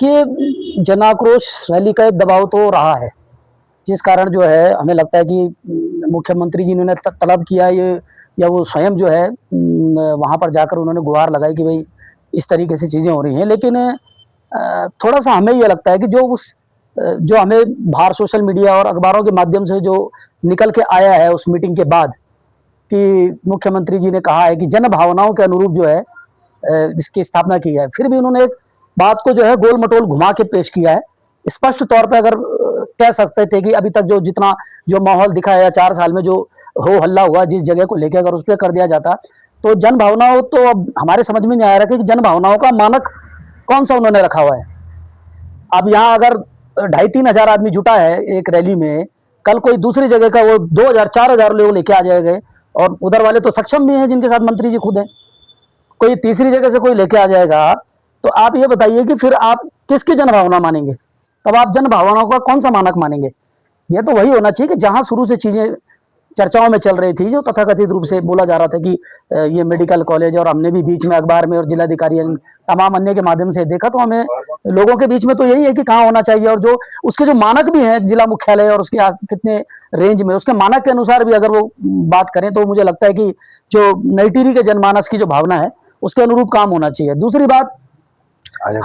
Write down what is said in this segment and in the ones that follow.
देखिए, जन आक्रोश रैली का एक दबाव तो रहा है, जिस कारण जो है हमें लगता है कि मुख्यमंत्री जी ने तलब किया ये, या वो स्वयं जो है वहाँ पर जाकर उन्होंने गुहार लगाई कि भाई इस तरीके से चीज़ें हो रही हैं। लेकिन थोड़ा-सा हमें ये लगता है कि जो हमें बाहर सोशल मीडिया और अखबारों के माध्यम से जो निकल के आया है उस मीटिंग के बाद, कि मुख्यमंत्री जी ने कहा है कि जन भावनाओं के अनुरूप जो है इसकी स्थापना की है। फिर भी उन्होंने एक बात को जो है गोल-मटोल घुमा के पेश किया है। स्पष्ट तौर पे अगर कह सकते थे कि अभी तक जितना माहौल दिखा है, या 4 साल में जो हो हल्ला हुआ जिस जगह को लेके, अगर उस पे कर दिया जाता, तो जन भावनाओं, तो अब हमारे समझ में नहीं आ रहा कि जन भावनाओं का मानक कौन-सा उन्होंने रखा हुआ है। अब यहाँ अगर 2,500-3 हज़ार आदमी जुटा है एक रैली में, कल कोई दूसरी जगह का वो 2,000-4,000 लोग लेके आ जाएंगे, और उधर वाले तो सक्षम भी हैं जिनके साथ मंत्री जी खुद हैं। कोई तीसरी जगह से कोई लेके आ जाएगा, तो आप ये बताइए कि फिर आप किसकी जनभावना मानेंगे? तब आप जनभावनाओं का कौन सा मानक मानेंगे? ये तो वही होना चाहिए कि जहां शुरू से चीजें चर्चाओं में चल रही थी, जो तथाकथित रूप से बोला जा रहा था कि ये मेडिकल कॉलेज, और हमने भी बीच में अखबार में और जिलाधिकारी तमाम अन्य के माध्यम से देखा, तो हमें लोगों के बीच में तो यही है कि कहाँ होना चाहिए, और जो उसके जो मानक भी हैं जिला मुख्यालय और उसके कितने रेंज में, उसके मानक के अनुसार भी अगर वो बात करें, तो मुझे लगता है कि जो नई टिहरी के जनमानस की जो भावना है उसके अनुरूप काम होना चाहिए। दूसरी बात,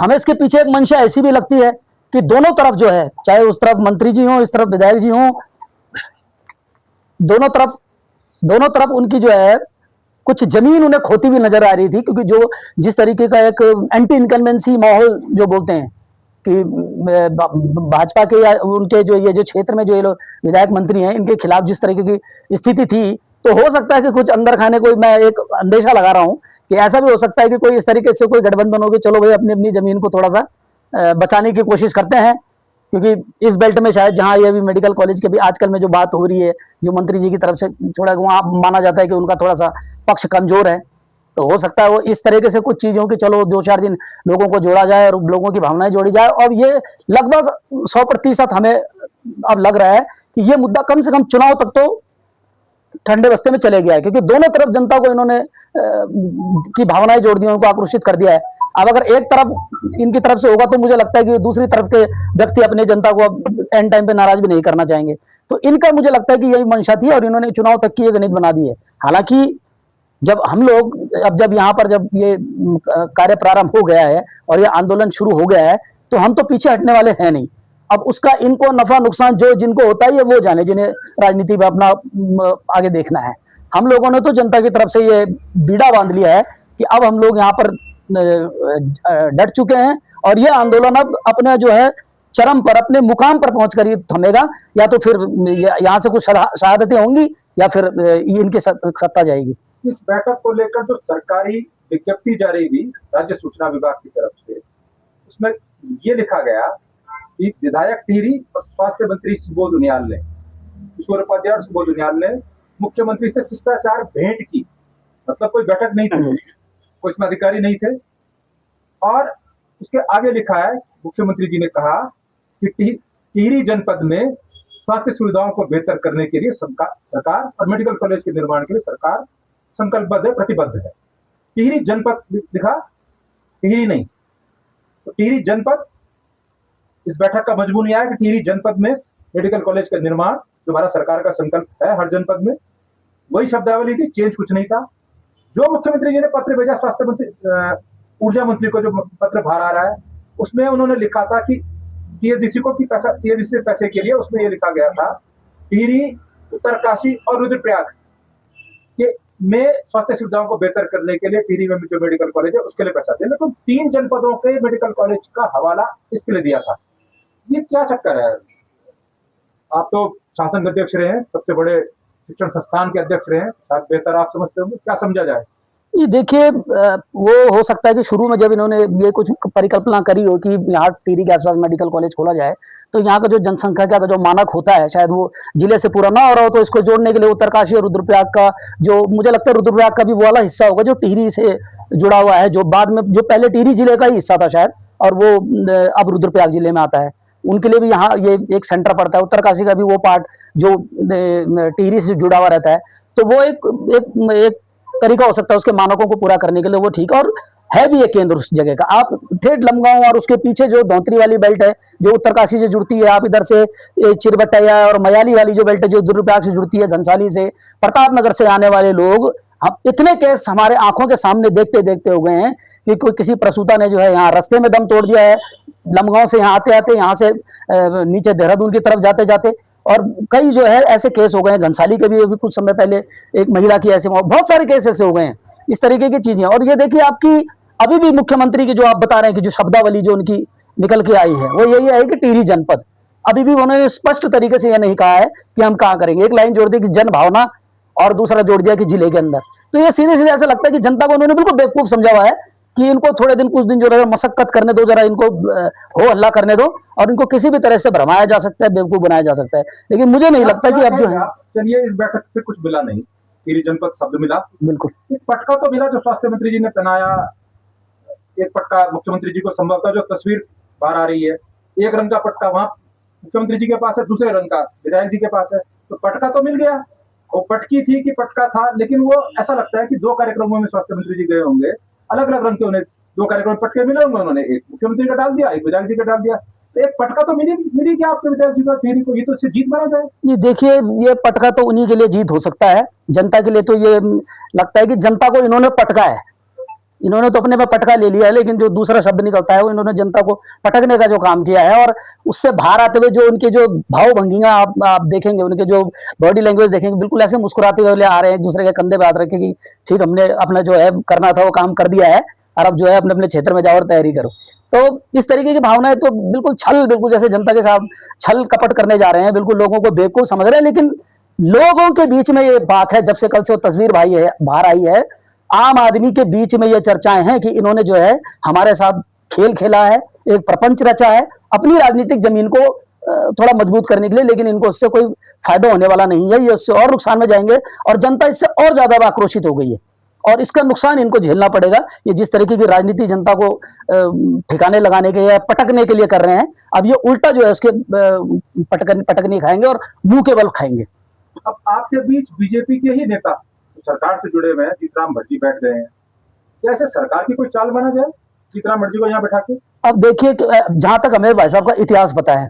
हमें इसके पीछे एक मंशा ऐसी भी लगती है कि दोनों तरफ जो है, चाहे उस तरफ मंत्री जी हों, इस तरफ विधायक जी हों, दोनों तरफ उनकी जो है कुछ जमीन उन्हें खोती हुई नजर आ रही थी, क्योंकि जिस तरीके का एक एंटी इनकम्बेंसी माहौल जो बोलते हैं कि भाजपा के या उनके जो क्षेत्र में जो ये लोग विधायक मंत्री हैं, इनके खिलाफ जिस तरीके की स्थिति थी, तो हो सकता है कि कुछ अंदर खाने कोई, मैं एक अंदेशा लगा रहा हूं कि ऐसा भी हो सकता है कि कोई इस तरीके से कोई गठबंधन हो कि चलो भाई अपनी अपनी जमीन को थोड़ा सा बचाने की कोशिश करते हैं, क्योंकि इस बेल्ट में शायद जहां ये भी मेडिकल कॉलेज के भी आजकल में जो बात हो रही है, जो मंत्री जी की तरफ से थोड़ा वहां माना जाता है कि उनका थोड़ा सा पक्ष कमजोर है, तो हो सकता है वो इस तरीके से कुछ चीजों की, चलो 2-4 दिन लोगों को जोड़ा जाए और लोगों की भावनाएं जोड़ी जाए, और ये लगभग 100% हमें अब लग रहा है कि ये मुद्दा कम से कम चुनाव तक तो ठंडे बस्ते में चले गया है, क्योंकि दोनों तरफ जनता को इन्होंने की भावनाएं जोड़ दी, उनको आक्रोशित कर दिया है। अब अगर एक तरफ इनकी तरफ से होगा, तो मुझे लगता है कि दूसरी तरफ के व्यक्ति अपने जनता को एंड टाइम पे नाराज भी नहीं करना चाहेंगे। तो इनका मुझे लगता है कि यही मंशा थी, और इन्होंने चुनाव तक की ये गणित बना दी है। हालांकि जब हम लोग जब यहाँ पर जब ये कार्य प्रारंभ हो गया है और ये आंदोलन शुरू हो गया है, तो हम तो पीछे हटने वाले हैं नहीं। अब उसका इनको नफा नुकसान जो जिनको होता है, ये वो जाने, जिन्हें राजनीति में अपना आगे देखना है। हम लोगों ने तो जनता की तरफ से ये बीड़ा बांध लिया है कि अब हम लोग यहाँ पर डट चुके हैं, और ये आंदोलन अब अपने जो है चरम पर, अपने मुकाम पर पहुंचकर ये थमेगा, या तो फिर यहाँ से कुछ शहादतें होंगी, या फिर इनकी सत्ता जाएगी। इस बैठक को लेकर जो सरकारी विज्ञप्ति जारी हुई राज्य सूचना विभाग की तरफ से, उसमें ये लिखा गया कि विधायक टिहरी और स्वास्थ्य मंत्री सुबोध उनियाल ने, किशोर उपाध्याय और सुबोध उनियाल ने मुख्यमंत्री से शिष्टाचार भेंट की। मतलब कोई बैठक नहीं थी, कोई इसमें अधिकारी नहीं थे। और उसके आगे लिखा है, मुख्यमंत्री जी ने कहा कि टिहरी जनपद में स्वास्थ्य सुविधाओं को बेहतर करने के लिए सरकार और मेडिकल कॉलेज के निर्माण के लिए सरकार संकल्पबद्ध है, प्रतिबद्ध है। टिहरी जनपद लिखा, टिहरी नहीं, तो टिहरी जनपद इस बैठक का मजमून यह है कि टिहरी जनपद में मेडिकल कॉलेज का निर्माण जो भारत सरकार का संकल्प है हर जनपद में, वही शब्दावली थी, चेंज कुछ नहीं था। जो मुख्यमंत्री जी ने पत्र भेजा स्वास्थ्य मंत्री, ऊर्जा मंत्री को जो पत्र बाहर आ रहा है, उसमें उन्होंने लिखा था कि टीएचडीसी को टीएचडीसी पैसे के लिए, उसमें यह लिखा गया था टिहरी, उत्तरकाशी और रुद्रप्रयाग के में स्वास्थ्य सुविधाओं को बेहतर करने के लिए टिहरी में जो मेडिकल कॉलेज है उसके लिए पैसा दे। लेकिन 3 जनपदों के मेडिकल कॉलेज का हवाला इसके लिए दिया था। ये क्या चक्कर है? आप तो शासन अध्यक्ष रहे हैं, सबसे बड़े शिक्षण संस्थान के अध्यक्ष रहे हैं, शायद बेहतर आप समझते होंगे, क्या समझा जाए? ये देखिए, वो हो सकता है कि शुरू में जब इन्होंने ये कुछ परिकल्पना करी हो कि यहाँ टिहरी के आसपास मेडिकल कॉलेज खोला जाए, तो यहाँ का जो जनसंख्या का जो मानक होता है, शायद वो जिले से पूरा ना हो रहा हो, तो इसको जोड़ने के लिए उत्तरकाशी और रुद्रप्रयाग का, जो मुझे लगता है रुद्रप्रयाग का भी वो वाला हिस्सा होगा जो टिहरी से जुड़ा हुआ है, जो बाद में, जो पहले टिहरी जिले का ही हिस्सा था शायद, और वो अब रुद्रप्रयाग जिले में आता है, उनके लिए भी यहाँ ये एक सेंटर पड़ता है। उत्तरकाशी का भी वो पार्ट जो टिहरी से जुड़ा हुआ रहता है, तो वो एक तरीका हो सकता है उसके मानकों को पूरा करने के लिए, वो ठीक। और है भी ये केंद्र उस जगह का। आप ठेठ लमगांव और उसके पीछे जो धौंतरी वाली बेल्ट है जो उत्तरकाशी से जुड़ती है, आप इधर से चिरबट्टैया और मयाली वाली जो बेल्ट है जो रुद्रप्रयाग से जुड़ती है, घनसाली से, प्रतापनगर से आने वाले लोग, हम इतने केस हमारे आंखों के सामने देखते देखते हो गए हैं कि कोई किसी प्रसूता ने जो है यहाँ रास्ते में दम तोड़ दिया है, लमगांव से यहाँ आते आते, यहाँ से नीचे देहरादून की तरफ जाते जाते। और कई जो है ऐसे केस हो गए हैं, घनसाली के भी अभी कुछ समय पहले एक महिला की ऐसे, बहुत सारे केस ऐसे हो गए हैं इस तरीके की चीजें। और ये देखिए आपकी अभी भी मुख्यमंत्री की जो आप बता रहे हैं कि जो शब्दावली जो उनकी निकल के आई है वो यही है कि टिहरी जनपद। अभी भी उन्होंने स्पष्ट तरीके से यह नहीं कहा है कि हम कहाँ करेंगे। एक लाइन जोड़ दी कि जन भावना और दूसरा जोड़ दिया कि जिले के अंदर। तो ये सीधे सीधे ऐसा लगता है कि जनता को उन्होंने बिल्कुल बेवकूफ समझा हुआ है कि इनको थोड़े दिन कुछ दिन जो है मशक्कत करने दो, जरा इनको हो हल्ला करने दो और इनको किसी भी तरह से भरमाया जा सकता है, बेवकूफ बनाया जा सकता है। लेकिन मुझे नहीं लगता कि अब जो है, चलिए इस बैठक से कुछ मिला नहीं, टिहरी जनपद शब्द मिला, बिल्कुल एक पटका तो मिला जो स्वास्थ्य मंत्री जी ने पहनाया, एक पटका मुख्यमंत्री जी को संभवतः जो तस्वीर बाहर आ रही है, एक रंग का पटका वहां मुख्यमंत्री जी के पास है, दूसरे रंग का विधायक जी के पास है, तो पटका तो मिल गया। वो पटकी थी कि पटका था, लेकिन वो ऐसा लगता है कि दो कार्यक्रमों में स्वास्थ्य मंत्री जी गए होंगे, अलग अलग रंग के उन्हें दो कार्यक्रम पटके मिले होंगे, उन्होंने एक मुख्यमंत्री का डाल दिया, एक विधायक जी का डाल दिया। तो एक पटका तो मिली क्या आपके विधायक जी का टिहरी को? ये तो इससे जीत माना जाए। ये देखिए, ये पटका तो उन्हीं के लिए जीत हो सकता है, जनता के लिए तो ये लगता है कि जनता को इन्होंने पटका है, इन्होंने तो अपने में पटका ले लिया है, लेकिन जो दूसरा शब्द निकलता है वो इन्होंने जनता को पटकने का जो काम किया है। और उससे बाहर आते हुए जो उनके जो भाव भंगियां आप देखेंगे, उनके जो बॉडी लैंग्वेज देखेंगे, बिल्कुल ऐसे मुस्कुराते हुए आ रहे हैं, एक दूसरे के कंधे पे हाथ रखे कि ठीक, हमने अपना जो है करना था वो काम कर दिया है और अब जो है अपने अपने क्षेत्र में जाओ और तैयारी करो। तो इस तरीके की भावनाएं तो बिल्कुल छल, बिल्कुल जैसे जनता के साथ छल कपट करने जा रहे हैं, बिल्कुल लोगों को बेवकूफ समझ रहे हैं। लेकिन लोगों के बीच में ये बात है, जब से कल से वो तस्वीर बाहर आई है, आम आदमी के बीच में ये चर्चाएं हैं कि इन्होंने जो है हमारे साथ खेल खेला है, एक प्रपंच रचा है अपनी राजनीतिक जमीन को थोड़ा मजबूत करने के लिए, लेकिन इनको उससे कोई फायदा होने वाला नहीं है, ये उससे और नुकसान में जाएंगे और जनता इससे और ज्यादा आक्रोशित हो गई है और इसका नुकसान इनको झेलना पड़ेगा। ये जिस तरीके की राजनीति जनता को ठिकाने लगाने के या पटकने के लिए कर रहे हैं, अब ये उल्टा जो है उसके पटकनी खाएंगे और मुंह के बल खाएंगे। अब आपके बीच बीजेपी के ही नेता सरकार से जुड़े हुए हैं, जीतराम भट्टी बैठ गए हैं, क्या ऐसे सरकार की कोई चाल बना जाए जीतराम भट्टी को यहाँ बैठा के? अब देखिए, जहां तक हमें भाई साहब का इतिहास पता है,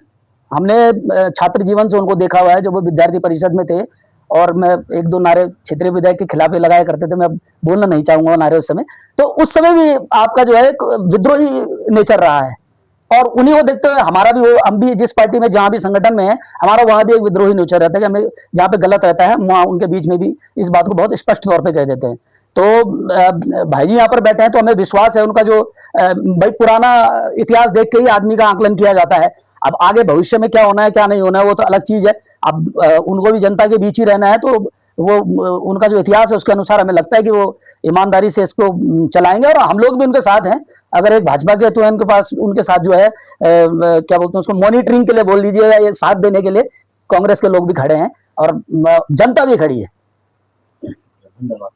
हमने छात्र जीवन से उनको देखा हुआ है, जब वो विद्यार्थी परिषद में थे और मैं एक दो नारे क्षेत्रीय विधायक के खिलाफ लगाया करते थे, मैं बोलना नहीं चाहूंगा नारे उस समय, तो उस समय भी आपका जो है विद्रोही नेचर रहा है और उन्हीं को देखते हुए हमारा भी, हम भी जिस पार्टी में जहां भी संगठन में है, हमारा वहां भी एक विद्रोही नेचर रहता है कि हमें जहां पे गलत रहता है वहां उनके बीच में भी इस बात को बहुत स्पष्ट तौर पे कह देते हैं। तो भाई जी यहाँ पर बैठे हैं तो हमें विश्वास है, उनका जो भाई पुराना इतिहास देख के ही आदमी का आकलन किया जाता है। अब आगे भविष्य में क्या होना है क्या नहीं होना है वो तो अलग चीज है। अब उनको भी जनता के बीच ही रहना है, तो वो उनका जो इतिहास है उसके अनुसार हमें लगता है कि वो ईमानदारी से इसको चलाएंगे और हम लोग भी उनके साथ हैं। अगर एक भाजपा के तो है उनके पास, उनके साथ जो है क्या बोलते हैं उसको, मॉनिटरिंग के लिए बोल लीजिए या ये साथ देने के लिए कांग्रेस के लोग भी खड़े हैं और जनता भी खड़ी है। धन्यवाद।